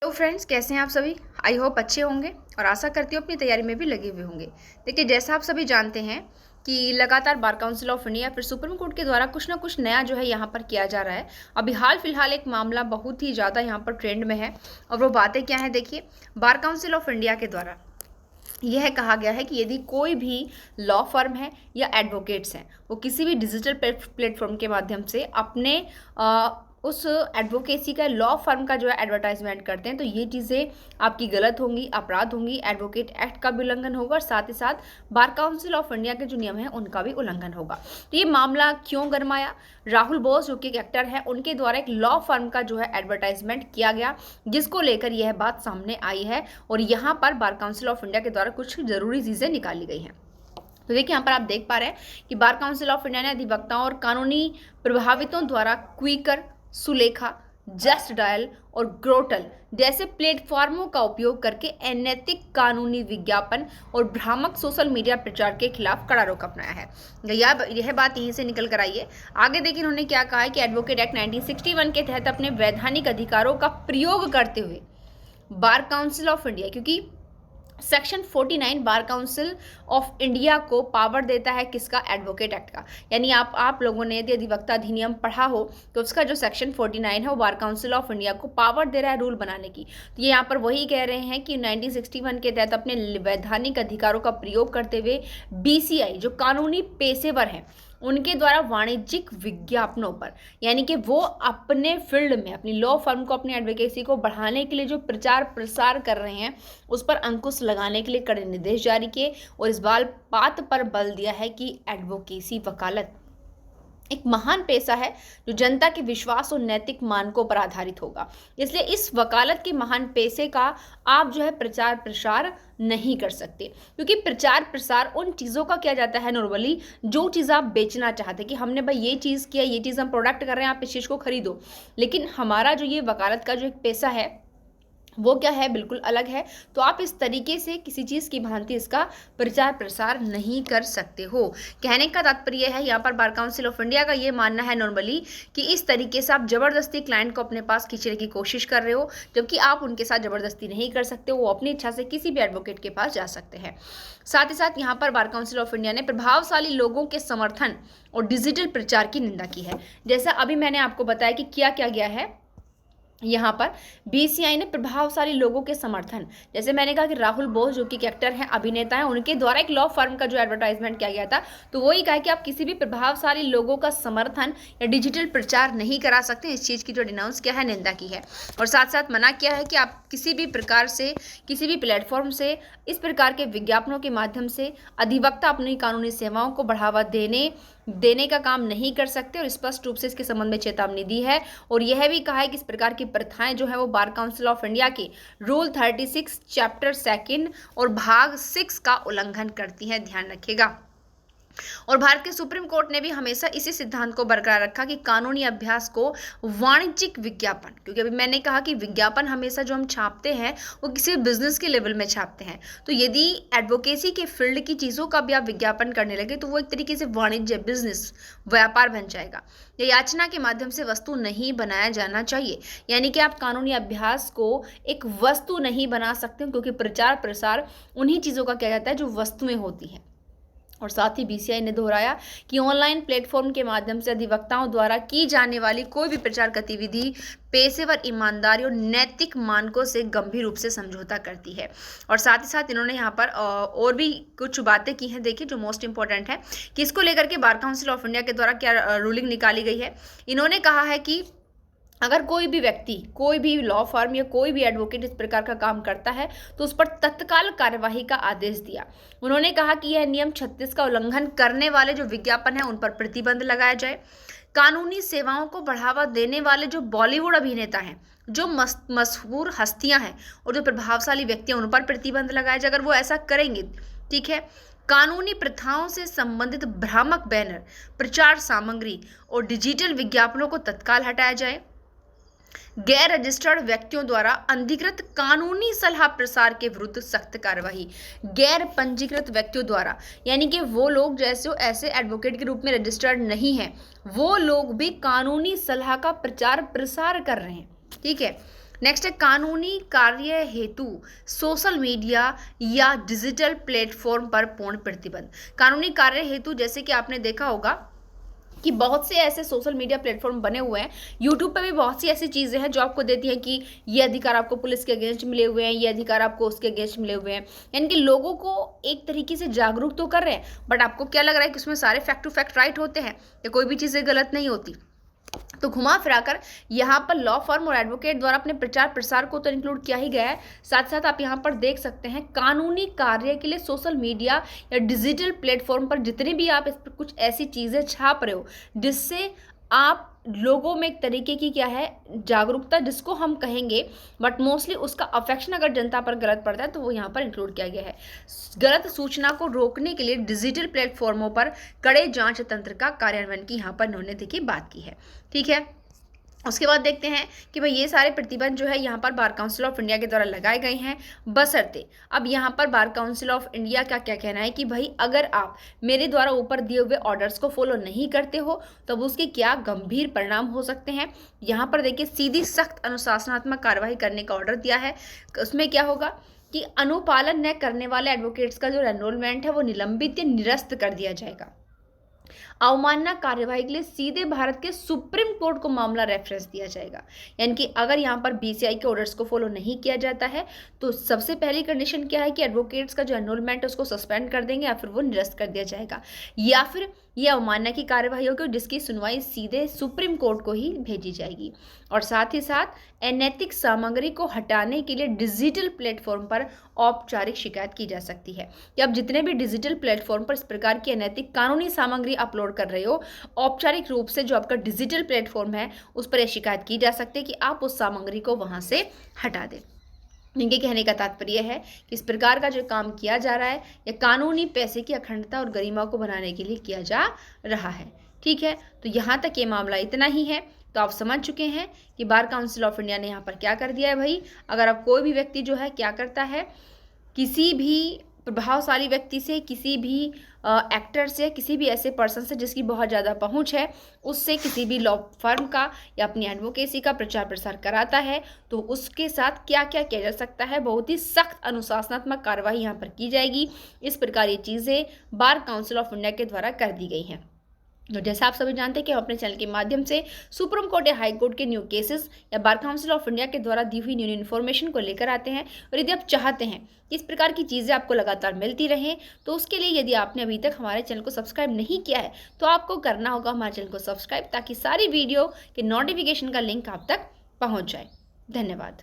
तो फ्रेंड्स, कैसे हैं आप सभी। आई होप अच्छे होंगे और आशा करती हूँ अपनी तैयारी में भी लगे हुए होंगे। देखिए, जैसा आप सभी जानते हैं कि लगातार बार काउंसिल ऑफ इंडिया फिर सुप्रीम कोर्ट के द्वारा कुछ ना कुछ नया जो है यहाँ पर किया जा रहा है। अभी हाल फिलहाल एक मामला बहुत ही ज़्यादा यहाँ पर ट्रेंड में है और वो बातें क्या है। देखिए, बार काउंसिल ऑफ इंडिया के द्वारा यह कहा गया है कि यदि कोई भी लॉ फर्म है या एडवोकेट्स हैं, वो किसी भी डिजिटल प्लेटफॉर्म के माध्यम से अपने उस एडवोकेसी का लॉ फर्म का जो है एडवर्टाइजमेंट करते हैं, तो ये चीज़ें आपकी गलत होंगी, अपराध होंगी। एडवोकेट एक्ट का भी उल्लंघन होगा और साथ ही साथ बार काउंसिल ऑफ इंडिया के जो नियम हैं उनका भी उल्लंघन होगा। तो ये मामला क्यों गरमाया? राहुल बोस जो कि एक एक्टर है, उनके द्वारा एक लॉ फर्म का जो है एडवर्टाइजमेंट किया गया, जिसको लेकर यह बात सामने आई है और यहाँ पर बार काउंसिल ऑफ इंडिया के द्वारा कुछ जरूरी चीज़ें निकाली गई हैं। तो देखिए, यहाँ पर आप देख पा रहे हैं कि बार काउंसिल ऑफ इंडिया ने अधिवक्ताओं और कानूनी प्रभावितों द्वारा क्विकर, सुलेखा, जस्ट डायल और ग्रोटल जैसे प्लेटफॉर्मों का उपयोग करके अनैतिक कानूनी विज्ञापन और भ्रामक सोशल मीडिया प्रचार के खिलाफ कड़ा रुख अपनाया है। यह बात यहीं से निकल कर आई है। आगे देखिए, उन्होंने क्या कहा है कि एडवोकेट एक्ट 1961 के तहत अपने वैधानिक अधिकारों का प्रयोग करते हुए बार काउंसिल ऑफ इंडिया, क्योंकि section 49 bar council of India को पावर देता है किसका? एडवोकेट एक्ट का। यानी आप लोगों ने यदि अधिवक्ता अधिनियम पढ़ा हो तो उसका जो सेक्शन 49 है वो बार काउंसिल ऑफ इंडिया को पावर दे रहा है रूल बनाने की। तो ये यहाँ पर वही कह रहे हैं कि 1961 के तहत अपने वैधानिक अधिकारों का प्रयोग करते हुए बीसीआई जो कानूनी पेशेवर हैं उनके द्वारा वाणिज्यिक विज्ञापनों पर, यानी कि वो अपने फील्ड में अपनी लॉ फर्म को, अपनी एडवोकेसी को बढ़ाने के लिए जो प्रचार प्रसार कर रहे हैं उस पर अंकुश लगाने के लिए कड़े निर्देश जारी किए और इस बात पर बल दिया है कि एडवोकेसी वकालत एक महान पेशा है जो जनता के विश्वास और नैतिक मानकों पर आधारित होगा। इसलिए इस वकालत के महान पेशे का आप जो है प्रचार प्रसार नहीं कर सकते, क्योंकि प्रचार प्रसार उन चीज़ों का किया जाता है नॉर्मली जो चीज़ आप बेचना चाहते हैं कि हमने भाई ये चीज़ किया, ये चीज़ हम प्रोडक्ट कर रहे हैं, आप इस चीज़ को खरीदो। लेकिन हमारा जो ये वकालत का जो एक पेशा है वो क्या है? बिल्कुल अलग है। तो आप इस तरीके से किसी चीज़ की भांति इसका प्रचार प्रसार नहीं कर सकते हो। कहने का तात्पर्य है यहाँ पर बार काउंसिल ऑफ इंडिया का ये मानना है नॉर्मली कि इस तरीके से आप जबरदस्ती क्लाइंट को अपने पास खींचने की कोशिश कर रहे हो, जबकि आप उनके साथ जबरदस्ती नहीं कर सकते। वो अपनी इच्छा से किसी भी एडवोकेट के पास जा सकते हैं। साथ ही साथ यहाँ पर बार काउंसिल ऑफ इंडिया ने प्रभावशाली लोगों के समर्थन और डिजिटल प्रचार की निंदा की है। जैसा अभी मैंने आपको बताया कि क्या क्या गया है यहाँ पर बीसीआई ने प्रभावशाली लोगों के समर्थन, जैसे मैंने कहा कि राहुल बोस जो कि एक्टर हैं, अभिनेता हैं, उनके द्वारा एक लॉ फर्म का जो एडवर्टाइजमेंट किया गया था, तो वही कहा कि आप किसी भी प्रभावशाली लोगों का समर्थन या डिजिटल प्रचार नहीं करा सकते। इस चीज़ की जो डिनाउंस किया है, निंदा की है और साथ साथ मना किया है कि आप किसी भी प्रकार से, किसी भी प्लेटफॉर्म से इस प्रकार के विज्ञापनों के माध्यम से अधिवक्ता अपनी कानूनी सेवाओं को बढ़ावा देने का काम नहीं कर सकते और स्पष्ट रूप से इसके संबंध में चेतावनी दी है। और यह भी कहा है कि इस प्रकार की प्रथाएं जो है वो बार काउंसिल ऑफ इंडिया के रूल 36 चैप्टर 2 और भाग 6 का उल्लंघन करती हैं, ध्यान रखिएगा। और भारत के सुप्रीम कोर्ट ने भी हमेशा इसी सिद्धांत को बरकरार रखा कि कानूनी अभ्यास को वाणिज्यिक विज्ञापन, क्योंकि अभी मैंने कहा कि विज्ञापन हमेशा जो हम छापते हैं वो किसी बिजनेस के लेवल में छापते हैं, तो यदि एडवोकेसी के फील्ड की चीज़ों का भी आप विज्ञापन करने लगे तो वो एक तरीके से वाणिज्य, बिजनेस, व्यापार बन जाएगा। या याचना के माध्यम से वस्तु नहीं बनाया जाना चाहिए, यानी कि आप कानूनी अभ्यास को एक वस्तु नहीं बना सकते, क्योंकि प्रचार प्रसार उन्हीं चीज़ों का किया जाता है जो वस्तुएं होती हैं। और साथ ही बीसीआई ने दोहराया कि ऑनलाइन प्लेटफॉर्म के माध्यम से अधिवक्ताओं द्वारा की जाने वाली कोई भी प्रचार गतिविधि पेशेवर ईमानदारी और नैतिक मानकों से गंभीर रूप से समझौता करती है। और साथ ही साथ इन्होंने यहाँ पर और भी कुछ बातें की हैं। देखिए, जो मोस्ट इंपॉर्टेंट है कि इसको लेकर के बार काउंसिल ऑफ इंडिया के द्वारा क्या रूलिंग निकाली गई है। इन्होंने कहा है कि अगर कोई भी व्यक्ति, कोई भी लॉ फर्म या कोई भी एडवोकेट इस प्रकार का काम करता है तो उस पर तत्काल कार्यवाही का आदेश दिया। उन्होंने कहा कि यह नियम 36 का उल्लंघन करने वाले जो विज्ञापन है उन पर प्रतिबंध लगाया जाए। कानूनी सेवाओं को बढ़ावा देने वाले जो बॉलीवुड अभिनेता हैं, जो मशहूर हस्तियां हैं और जो प्रभावशाली व्यक्ति हैं, उन पर प्रतिबंध लगाया जाए अगर वो ऐसा करेंगे। ठीक है। कानूनी प्रथाओं से संबंधित भ्रामक बैनर, प्रचार सामग्री और डिजिटल विज्ञापनों को तत्काल हटाया जाए। गैर रजिस्टर्ड व्यक्तियों द्वारा अनधिकृत कानूनी सलाह प्रसार के विरुद्ध सख्त कार्रवाई। गैर पंजीकृत व्यक्तियों द्वारा, यानी कि वो लोग जैसे ऐसे एडवोकेट के रूप में रजिस्टर्ड नहीं है, वो लोग भी कानूनी सलाह का प्रचार प्रसार कर रहे हैं। ठीक है। नेक्स्ट है कानूनी कार्य हेतु सोशल मीडिया या डिजिटल प्लेटफॉर्म पर पूर्ण प्रतिबंध। कानूनी कार्य हेतु जैसे कि आपने देखा होगा कि बहुत से ऐसे सोशल मीडिया प्लेटफॉर्म बने हुए हैं, यूट्यूब पे भी बहुत सी ऐसी चीज़ें हैं जो आपको देती हैं कि ये अधिकार आपको पुलिस के अगेंस्ट मिले हुए हैं, ये अधिकार आपको उसके अगेंस्ट मिले हुए हैं, यानी कि लोगों को एक तरीके से जागरूक तो कर रहे हैं, बट आपको क्या लग रहा है कि उसमें सारे फैक्ट टू फैक्ट राइट होते हैं या कोई भी चीज़ें गलत नहीं होती। तो घुमा फिराकर यहाँ पर लॉ फर्म और एडवोकेट द्वारा अपने प्रचार प्रसार को तो इंक्लूड किया ही गया है, साथ साथ आप यहाँ पर देख सकते हैं कानूनी कार्य के लिए सोशल मीडिया या डिजिटल प्लेटफॉर्म पर जितने भी आप इस पर कुछ ऐसी चीज़ें छाप रहे हो जिससे आप लोगों में एक तरीके की क्या है जागरूकता जिसको हम कहेंगे, बट मोस्टली उसका अफेक्शन अगर जनता पर गलत पड़ता है तो वो यहाँ पर इंक्लूड किया गया है। गलत सूचना को रोकने के लिए डिजिटल प्लेटफॉर्मों पर कड़े जांच तंत्र का कार्यान्वयन की यहाँ पर इन्होंने देखिए बात की है। ठीक है, उसके बाद देखते हैं कि भाई ये सारे प्रतिबंध जो है यहाँ पर बार काउंसिल ऑफ इंडिया के द्वारा लगाए गए हैं बशर्ते। अब यहाँ पर बार काउंसिल ऑफ इंडिया का क्या कहना है कि भाई अगर आप मेरे द्वारा ऊपर दिए हुए ऑर्डर्स को फॉलो नहीं करते हो तब उसके क्या गंभीर परिणाम हो सकते हैं। यहाँ पर देखिए सीधी सख्त अनुशासनात्मक कार्रवाई करने का ऑर्डर दिया है। उसमें क्या होगा कि अनुपालन न करने वाले एडवोकेट्स का जो एनरोलमेंट है वो निलंबित या निरस्त कर दिया जाएगा। अवमानना कार्यवाही के लिए सीधे भारत के सुप्रीम कोर्ट को मामला रेफरेंस दिया जाएगा। यानी कि अगर यहाँ पर बीसीआई के ऑर्डर्स को फॉलो नहीं किया जाता है तो सबसे पहली कंडीशन क्या है कि एडवोकेट्स का जो एनरोलमेंट है उसको सस्पेंड कर देंगे या फिर वो निरस्त कर दिया जाएगा, या फिर ये अवमानना की कार्यवाही होगी जिसकी सुनवाई सीधे सुप्रीम कोर्ट को ही भेजी जाएगी। और साथ ही साथ अनैतिक सामग्री को हटाने के लिए डिजिटल प्लेटफॉर्म पर औपचारिक शिकायत की जा सकती है कि आप जितने भी डिजिटल प्लेटफॉर्म पर इस प्रकार की अनैतिक कानूनी सामग्री अपलोड कर रहे हो, औपचारिक रूप से जो आपका डिजिटल प्लेटफॉर्म है उस पर यह शिकायत की जा सकती है कि आप उस सामग्री को वहां से हटा दें। इनके कहने का तात्पर्य है कि इस प्रकार का जो काम किया जा रहा है यह कानूनी पैसे की अखंडता और गरिमा को बनाने के लिए किया जा रहा है। ठीक है, तो यहाँ तक ये मामला इतना ही है। तो आप समझ चुके हैं कि बार काउंसिल ऑफ इंडिया ने यहाँ पर क्या कर दिया है। भाई अगर आप कोई भी व्यक्ति जो है क्या करता है, किसी भी प्रभावशाली व्यक्ति से, किसी भी एक्टर से, किसी भी ऐसे पर्सन से जिसकी बहुत ज़्यादा पहुंच है, उससे किसी भी लॉ फर्म का या अपनी एडवोकेसी का प्रचार प्रसार कराता है तो उसके साथ क्या क्या किया जा सकता है, बहुत ही सख्त अनुशासनात्मक कार्रवाई यहाँ पर की जाएगी। इस प्रकार ये चीज़ें बार काउंसिल ऑफ इंडिया के द्वारा कर दी गई हैं। तो जैसा आप सभी जानते हैं कि हम अपने चैनल के माध्यम से सुप्रीम कोर्ट या हाई कोर्ट के न्यू केसेस या बार काउंसिल ऑफ इंडिया के द्वारा दी हुई न्यू इन्फॉर्मेशन को लेकर आते हैं। और यदि आप चाहते हैं कि इस प्रकार की चीज़ें आपको लगातार मिलती रहें तो उसके लिए यदि आपने अभी तक हमारे चैनल को सब्सक्राइब नहीं किया है तो आपको करना होगा हमारे चैनल को सब्सक्राइब, ताकि सारी वीडियो के नोटिफिकेशन का लिंक आप तक पहुँच जाए। धन्यवाद।